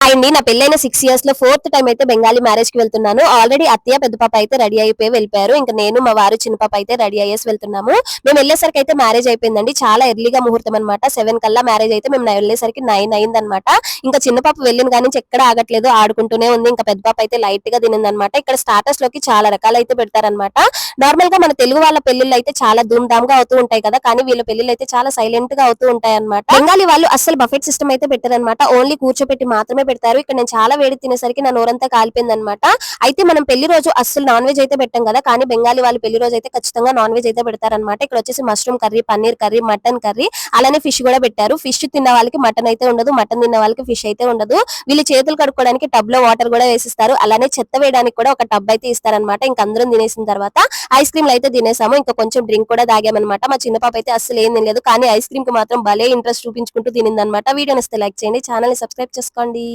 అండి నా పెళ్ళైన 6 ఇయర్స్ లో 4th టైం అయితే బెంగాలీ మ్యారేజ్ కి వెళ్తున్నాను. ఆల్రెడీ అత్తయ్య పెద్ద పాప అయితే రెడీ అయిపోయి వెళ్ళిపోయారు. ఇంకా నేను మా వారు చిన్న పాప అయితే రెడీ అయ్యేసి వెళ్తున్నాము. మేము వెళ్ళేసరికి అయితే మ్యారేజ్ అయిపోయిందండి. చాలా ఎర్లీగా ముహూర్తం అనమాట. 7 కల్లా మ్యారేజ్ అయితే మేము వెళ్ళేసరికి 9 అయిందనమాట. ఇంకా చిన్న పాప వెళ్ళిన కానీ నుంచి ఎక్కడ ఆగట్లేదు, ఆడుకుంటూనే ఉంది. ఇంకా పెద్ద పాప అయితే లైట్ గా తినిందనమాట. ఇక్కడ స్టార్టర్స్ లోకి చాలా రకాలు అయితే పెడతారనమాట. నార్మల్ గా మన తెలుగు వాళ్ళ పెళ్లిళ్ళు అయితే చాలా ధూమ్ ధామ్ గా అవుతూ ఉంటాయి కదా, కానీ వీళ్ళ పెళ్లిళ్ళు అయితే చాలా సైలెంట్ గా అవుతూ ఉంటాయి అనమాట. బెంగాలీ వాళ్ళు అస్సలు బఫెట్ సిస్టమ్ అయితే పెట్టారనమాట. ఓన్లీ కూర్చోపెట్టి మాత్రమే పెడతారు. ఇక్కడ నేను చాలా వేడి తినేసరికి నా నోరంతా కాలిపోయింది అనమాట. అయితే మనం పెళ్లి రోజు అస్సలు నాన్ వెజ్ అయితే పెట్టాం కదా, కానీ బెంగాలీ వాళ్ళు పెళ్లి రోజు అయితే ఖచ్చితంగా నాన్ వెజ్ అయితే పెడతారనమాట. ఇక్కడ వచ్చేసి mushroom curry, paneer curry, mutton curry, అలానే ఫిష్ కూడా పెట్టారు. ఫిష్ తిన్న వాళ్ళకి మటన్ అయితే ఉండదు, మటన్ తిన్న వాళ్ళకి ఫిష్ అయితే ఉండదు. వీళ్ళు చేతులు కడుక్కోవడానికి టబ్ లో వాటర్ కూడా వేసిస్తారు. అలానే చెత్త వేయడానికి కూడా ఒక టబ్ అయితే ఇస్తారనమాట. ఇంకా అందరం తినేసిన తర్వాత ఐస్ క్రీమ్లు అయితే తినేసాము. ఇంకా కొంచెం డ్రింక్ కూడా తాగామన్నమాట. మా చిన్న పాప అయితే అస్సలు ఏం తినలేదు, కానీ ఐస్ క్రీమ్ కి మాత్రం భలే ఇంట్రెస్ట్ చూపించుకుంటూ తినిందనమాట. వీడియో నచ్చితే లైక్ చేయండి, ఛానల్ ని సబ్స్క్రైబ్ చేసుకోండి.